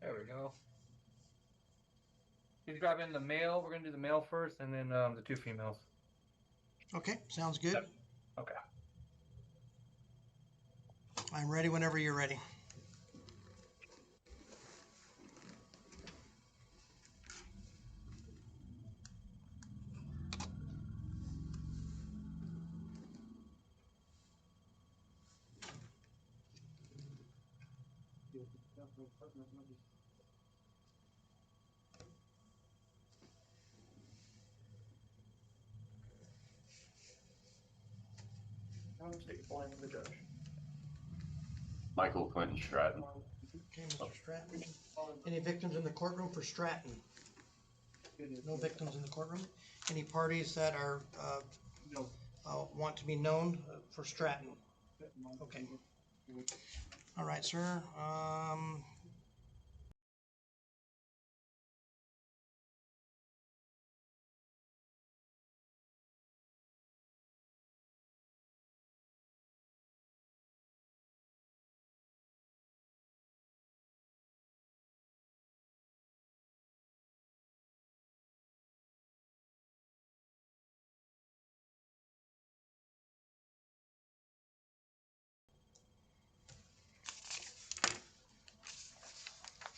There we go. He's grabbing the male. We're gonna do the male first, and then the two females. Okay, sounds good. Yep. Okay. I'm ready whenever you're ready. State flying with the judge. Michael Clinton Stratton. Okay, Mr. Stratton. Any victims in the courtroom for Stratton? No victims in the courtroom. Any parties that are want to be known for Stratton? Okay. All right, sir.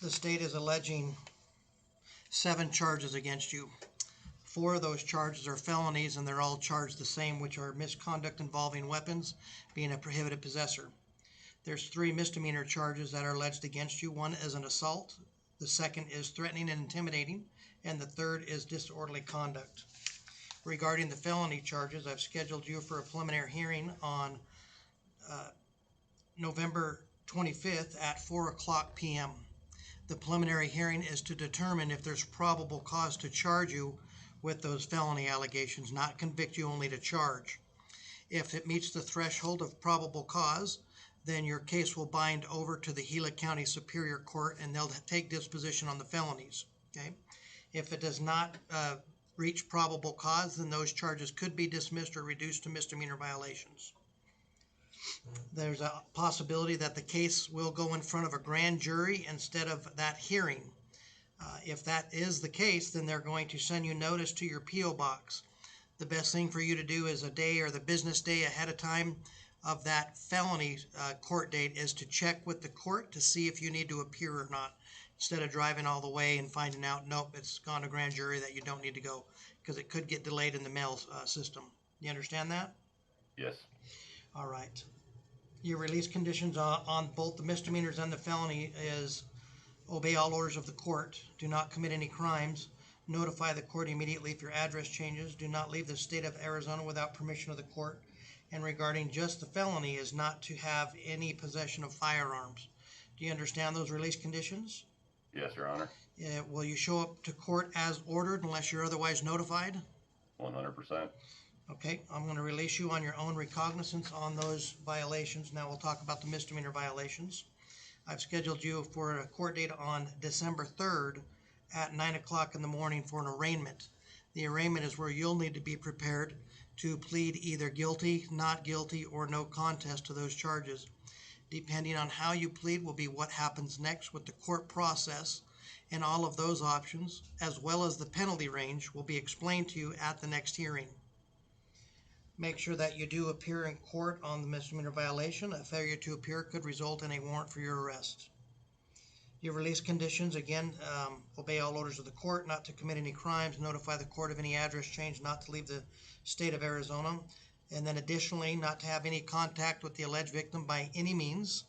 The state is alleging 7 charges against you. 4 of those charges are felonies, and they're all charged the same, which are misconduct involving weapons, being a prohibited possessor. There's 3 misdemeanor charges that are alleged against you. One is an assault, the second is threatening and intimidating, and the third is disorderly conduct. Regarding the felony charges, I've scheduled you for a preliminary hearing on November 25th at 4:00 p.m. The preliminary hearing is to determine if there's probable cause to charge you with those felony allegations, not convict you, only to charge. If it meets the threshold of probable cause, then your case will bind over to the Gila County Superior Court, and they'll take disposition on the felonies. Okay. If it does not reach probable cause, then those charges could be dismissed or reduced to misdemeanor violations. There's a possibility that the case will go in front of a grand jury instead of that hearing. If that is the case, then they're going to send you notice to your P.O. box. The best thing for you to do is a day or the business day ahead of time of that felony court date is to check with the court to see if you need to appear or not, instead of driving all the way and finding out, nope, it's gone to grand jury, that you don't need to go, because it could get delayed in the mail system. You understand that? Yes. All right. Your release conditions on both the misdemeanors and the felony is obey all orders of the court. Do not commit any crimes. Notify the court immediately if your address changes. Do not leave the state of Arizona without permission of the court. And regarding just the felony is not to have any possession of firearms. Do you understand those release conditions? Yes, Your Honor. Will you show up to court as ordered unless you're otherwise notified? 100%. Okay, I'm going to release you on your own recognizance on those violations. Now we'll talk about the misdemeanor violations. I've scheduled you for a court date on December 3rd at 9 o'clock in the morning for an arraignment. The arraignment is where you'll need to be prepared to plead either guilty, not guilty, or no contest to those charges. Depending on how you plead will be what happens next with the court process, and all of those options, as well as the penalty range, will be explained to you at the next hearing. Make sure that you do appear in court on the misdemeanor violation. A failure to appear could result in a warrant for your arrest. Your release conditions, again, obey all orders of the court, not to commit any crimes, notify the court of any address change, not to leave the state of Arizona, and then additionally, not to have any contact with the alleged victim by any means.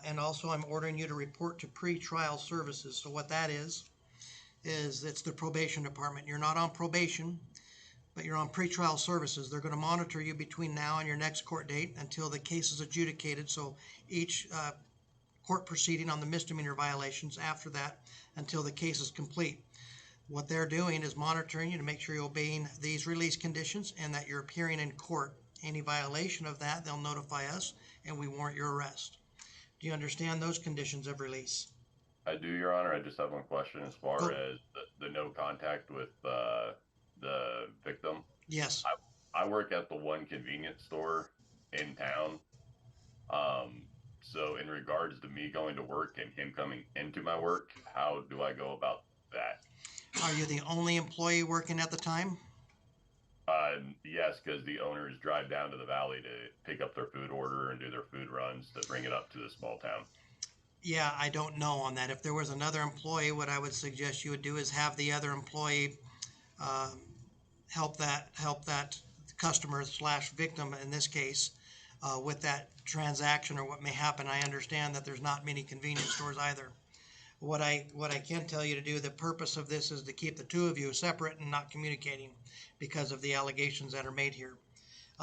And also, I'm ordering you to report to pre-trial services. So what that is it's the probation department. You're not on probation, but you're on pretrial services. They're going to monitor you between now and your next court date until the case is adjudicated. So each court proceeding on the misdemeanor violations after that until the case is complete. What they're doing is monitoring you to make sure you're obeying these release conditions and that you're appearing in court. Any violation of that, they'll notify us and we warrant your arrest. Do you understand those conditions of release? I do, Your Honor. I just have one question as far as the no contact with the victim. Yes. I work at the one convenience store in town. So in regards to me going to work and him coming into my work, how do I go about that? Are you the only employee working at the time? Yes, because the owners drive down to the valley to pick up their food order and do their food runs to bring it up to the small town. Yeah, I don't know on that. If there was another employee, what I would suggest you would do is have the other employee help that customer slash victim in this case with that transaction or what may happen. I understand that there's not many convenience stores either. What I can tell you to do, the purpose of this is to keep the two of you separate and not communicating because of the allegations that are made here.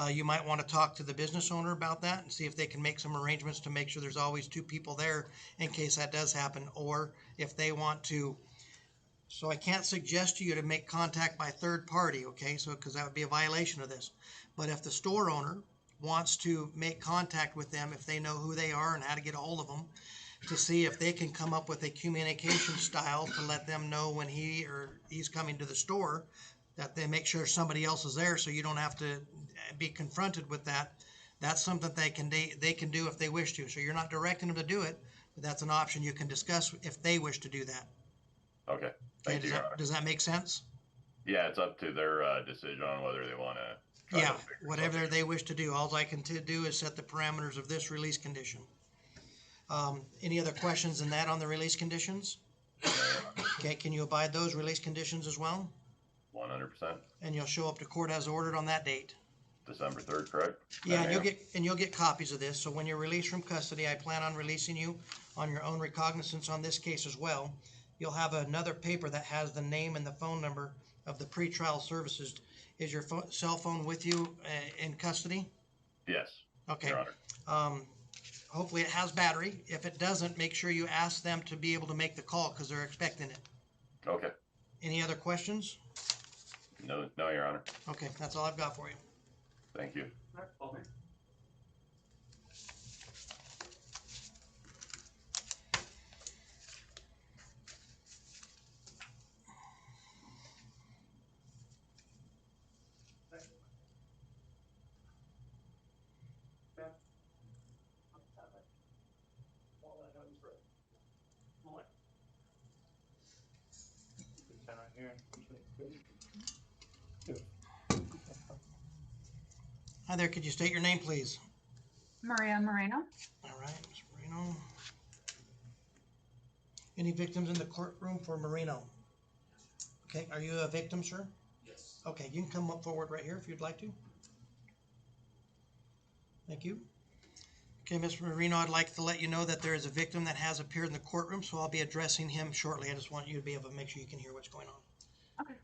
You might want to talk to the business owner about that and see if they can make some arrangements to make sure there's always two people there in case that does happen, or if they want to. So I can't suggest to you to make contact by third party, okay? So, because that would be a violation of this. But if the store owner wants to make contact with them, if they know who they are and how to get a hold of them, to see if they can come up with a communication style to let them know when he's coming to the store, that they make sure somebody else is there so you don't have to be confronted with that. That's something they can do if they wish to. So you're not directing them to do it, but that's an option you can discuss if they wish to do that. Okay. Okay, Thank you, Your Honor. does that make sense? Yeah, it's up to their decision on whether they want to. Yeah, whatever they wish to do. All I can do is set the parameters of this release condition. Any other questions in that on the release conditions? Okay, can you abide those release conditions as well? 100%. And you'll show up to court as ordered on that date. December 3rd, correct? Yeah, and you'll get copies of this. So when you're released from custody, I plan on releasing you on your own recognizance on this case as well. You'll have another paper that has the name and the phone number of the pretrial services. Is your cell phone with you in custody? Yes. Okay. Your Honor. Hopefully it has battery. If it doesn't, make sure you ask them to be able to make the call because they're expecting it. Okay. Any other questions? No, Your Honor. Okay, that's all I've got for you. Thank you. Hi there, could you state your name, please? Maria Moreno. All right, Ms. Marino. Any victims in the courtroom for Marino? Okay, are you a victim, sir? Yes. Okay, you can come up forward right here if you'd like to. Thank you. Okay, Ms. Marino, I'd like to let you know that there is a victim that has appeared in the courtroom, so I'll be addressing him shortly. I just want you to be able to make sure you can hear what's going on. Okay.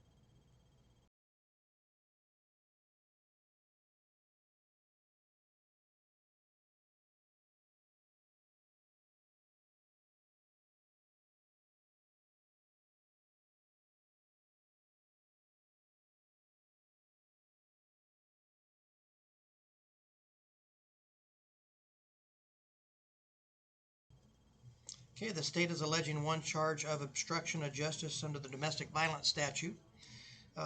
Okay, the state is alleging one charge of obstruction of justice under the domestic violence statute.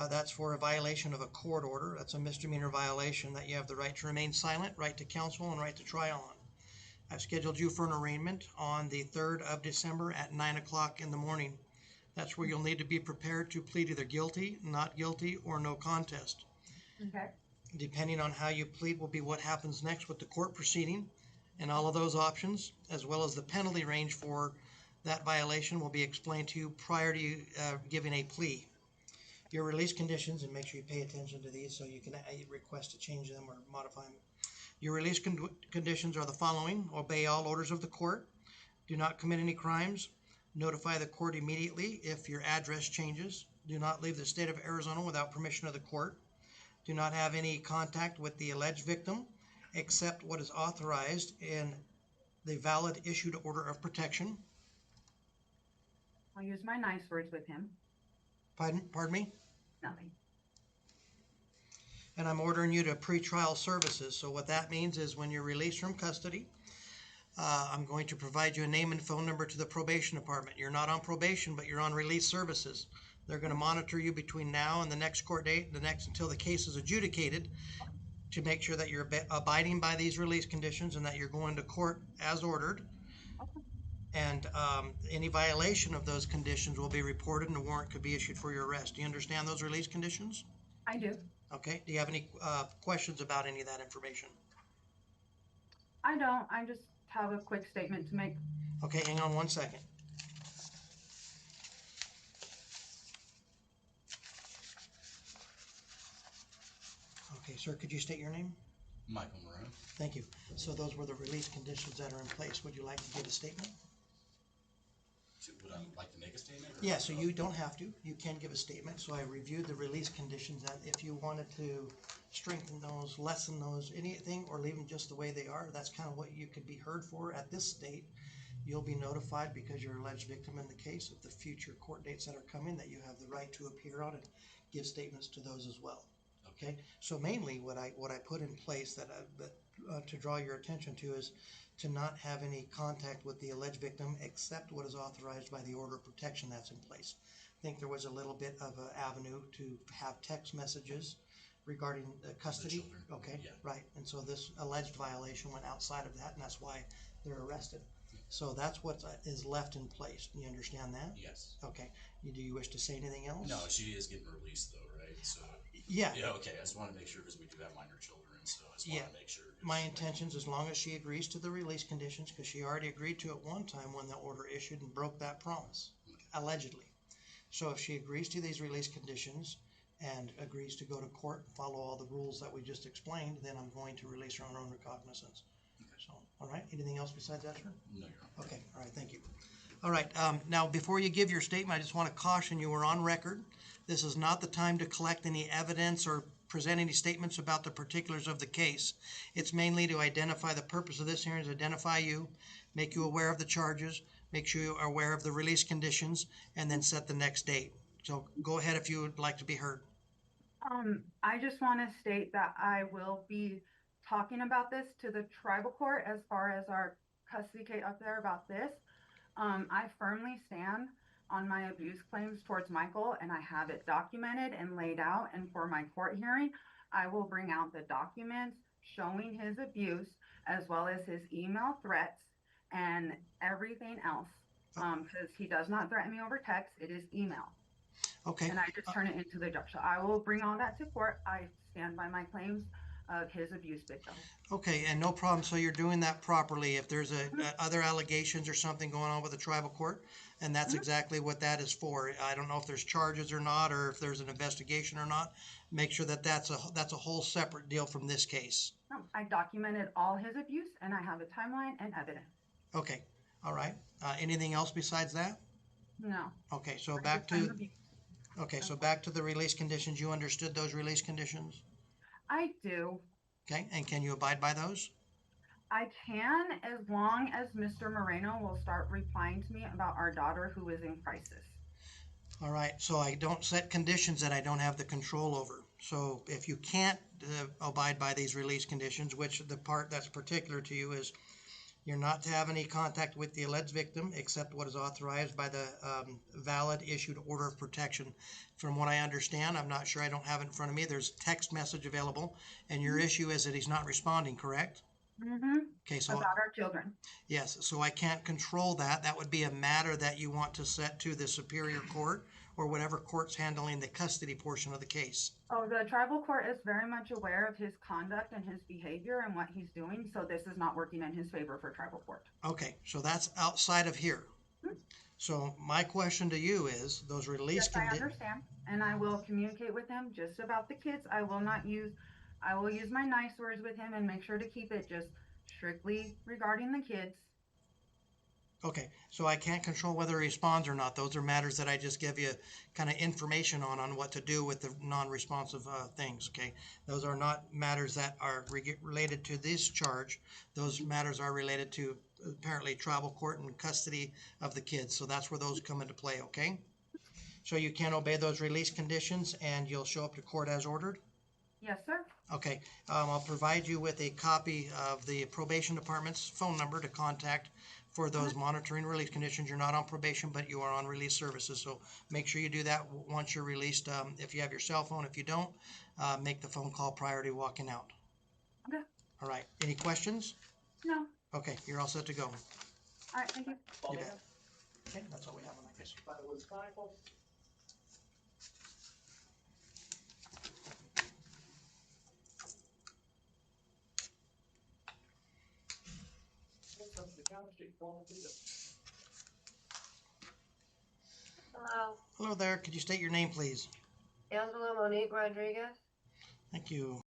That's for a violation of a court order. That's a misdemeanor violation that you have the right to remain silent, right to counsel, and right to trial on. I've scheduled you for an arraignment on the 3rd of December at 9 o'clock in the morning. That's where you'll need to be prepared to plead either guilty, not guilty, or no contest. Okay. Depending on how you plead will be what happens next with the court proceeding, and all of those options, as well as the penalty range for that violation, will be explained to you prior to you giving a plea. Your release conditions, and make sure you pay attention to these so you can request to change them or modify them. Your release conditions are the following: obey all orders of the court, do not commit any crimes, notify the court immediately if your address changes, do not leave the state of Arizona without permission of the court, do not have any contact with the alleged victim except what is authorized in the valid issued order of protection. I'll use my nice words with him. Pardon me? Nothing. And I'm ordering you to pretrial services. So what that means is when you're released from custody, I'm going to provide you a name and phone number to the probation department. You're not on probation, but you're on release services. They're going to monitor you between now and the next court date, until the case is adjudicated, to make sure that you're abiding by these release conditions and that you're going to court as ordered. Okay. And any violation of those conditions will be reported and a warrant could be issued for your arrest. Do you understand those release conditions? I do. Okay. Do you have any questions about any of that information? I don't. I just have a quick statement to make. Okay, hang on one second. Okay, sir, could you state your name? Michael Moran. Thank you. So those were the release conditions that are in place. Would you like to give a statement? Would I like to make a statement? Yeah, so you don't have to. You can give a statement. So I reviewed the release conditions, and if you wanted to strengthen those, lessen those, anything, or leave them just the way they are, that's kind of what you could be heard for at this state. You'll be notified because you're alleged victim in the case of the future court dates that are coming that you have the right to appear on and give statements to those as well. Okay, so mainly what I put in place that to draw your attention to is to not have any contact with the alleged victim except what is authorized by the order of protection that's in place. I think there was a little bit of an avenue to have text messages regarding custody. The children. Okay, Yeah. right. And so this alleged violation went outside of that, and that's why they're arrested. So that's what is left in place. Do you understand that? Yes. Okay. Do you wish to say anything else? No, she is getting released though, right? So. Yeah. Yeah. Okay. I just want to make sure because we do have minor children, so I just want Yeah. to make sure. My intentions, as long as she agrees to the release conditions, because she already agreed to it one time when the order issued and broke that promise, allegedly. So if she agrees to these release conditions and agrees to go to court and follow all the rules that we just explained, then I'm going to release her on her own recognizance. So, all right. Anything else besides that, sir? No, you're on. Okay. All right. Thank you. All right. Now, before you give your statement, I just want to caution you, we're on record. This is not the time to collect any evidence or present any statements about the particulars of the case. It's mainly to identify the purpose of this hearing is identify you, make you aware of the charges, make sure you are aware of the release conditions, and then set the next date. So go ahead if you would like to be heard. I just want to state that I will be talking about this to the tribal court as far as our custody case up there about this. I firmly stand on my abuse claims towards Michael, and I have it documented and laid out. And for my court hearing, I will bring out the documents showing his abuse as well as his email threats and everything else. Because he does not threaten me over text, it is email. Okay. And I just turn it into the judge. So I will bring all that to court. I stand by my claims of his abuse victim. Okay, and no problem. So you're doing that properly. If there's other allegations or something going on with the tribal court, and that's exactly what that is for. I don't know if there's charges or not, or if there's an investigation or not. Make sure that that's a whole separate deal from this case. No, I documented all his abuse, and I have a timeline and evidence. Okay, all right. Anything else besides that? No. Okay, so I back just find to abuse. back to the release conditions. You understood those release conditions? I do. Okay, and can you abide by those? I can, as long as Mr. Moreno will start replying to me about our daughter who is in crisis. All right, so I don't set conditions that I don't have the control over. So if you can't abide by these release conditions, which the part that's particular to you is you're not to have any contact with the alleged victim except what is authorized by the valid issued order of protection. From what I understand, I'm not sure, I don't have it in front of me, there's text message available, and your issue is that he's not responding, correct? Mm-hmm. Okay, so About our children. yes, so I can't control that. That would be a matter that you want to set to the Superior Court or whatever court's handling the custody portion of the case. Oh, the tribal court is very much aware of his conduct and his behavior and what he's doing, so this is not working in his favor for tribal court. Okay, so that's outside of here. So my question to you is, those release Yes, I understand, and I will communicate with him just about the kids. I will use my nice words with him and make sure to keep it just strictly regarding the kids. Okay, so I can't control whether he responds or not. Those are matters that I just give you kind of information on what to do with the non-responsive things, okay? Those are not matters that are related to this charge. Those matters are related to apparently tribal court and custody of the kids. So that's where those come into play, okay? So you can obey those release conditions and you'll show up to court as ordered? Yes, sir. Okay, I'll provide you with a copy of the probation department's phone number to contact for those monitoring release conditions. You're not on probation, but you are on release services. So make sure you do that once you're released. If you have your cell phone, if you don't, make the phone call prior to walking out. Okay. All right, any questions? No. Okay, you're all set to go. All right, thank you. You bet. Okay, that's all we have on that case. Hello, Hello there, could you state your name, please? Angela Monique Rodriguez. Thank you.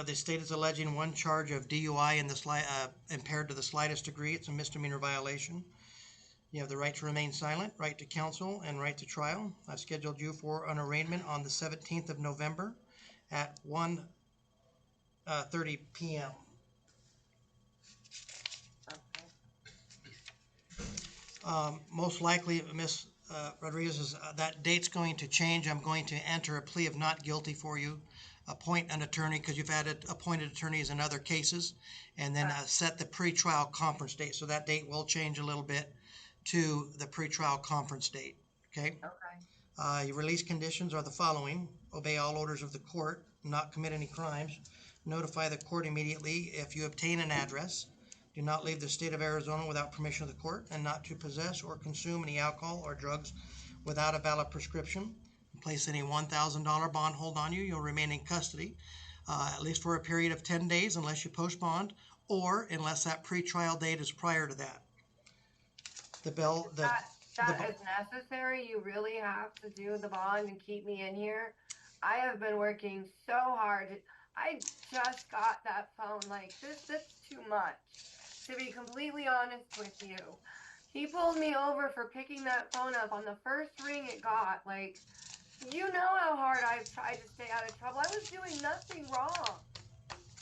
The state is alleging one charge of DUI in the impaired to the slightest degree. It's a misdemeanor violation. You have the right to remain silent, right to counsel, and right to trial. I scheduled you for an arraignment on the 17th of November at 1:30 p.m. Okay. Most likely, Ms. Rodriguez, that date's going to change. I'm going to enter a plea of not guilty for you, appoint an attorney, because you've had appointed attorneys in other cases, and then set the pretrial conference date. So that date will change a little bit to the pretrial conference date, okay? Okay. Your release conditions are the following: obey all orders of the court, not commit any crimes, notify the court immediately if you obtain an address, do not leave the state of Arizona without permission of the court, and not to possess or consume any alcohol or drugs without a valid prescription. Place any $1,000 bond hold on you. You'll remain in custody at least for a period of 10 days unless you post bond, or unless that pretrial date is prior to that. That is necessary. You really have to do the bond and keep me in here. I have been working so hard. I just got that phone. Like that's too much. To be completely honest with you, he pulled me over for picking that phone up on the first ring it got. Like, you know how hard I've tried to stay out of trouble. I was doing nothing wrong.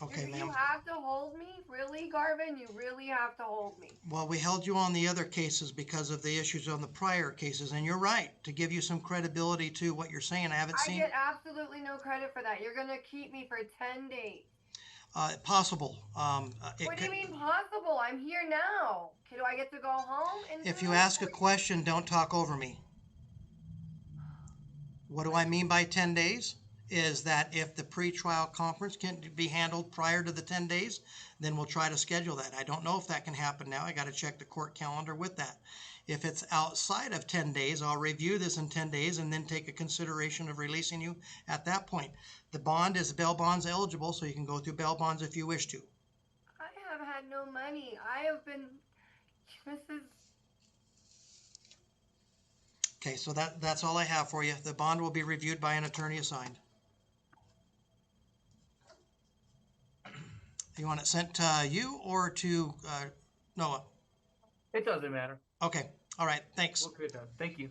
Okay, You ma'am. have to hold me? Really, Garvin? You really have to hold me. Well, we held you on the other cases because of the issues on the prior cases, and you're right, to give you some credibility to what you're saying. I I get absolutely no credit for that. You're going to keep me for 10 days. Possible. What do you mean possible? I'm here now. Do I get to go home? If you ask a question, don't talk over me. What do I mean by 10 days? Is that if the pretrial conference can be handled prior to the 10 days, then we'll try to schedule that. I don't know if that can happen now. I got to check the court calendar with that. If it's outside of 10 days, I'll review this in 10 days and then take a consideration of releasing you at that point. The bond is bail bonds eligible, so you can go through bail bonds if you wish to. I have had no money. I have been. This is. Okay, so that's all I have for you. The bond will be reviewed by an attorney assigned. You want it sent to you or to Noah? It doesn't matter. Okay, all right, thanks. We'll get done. Thank you.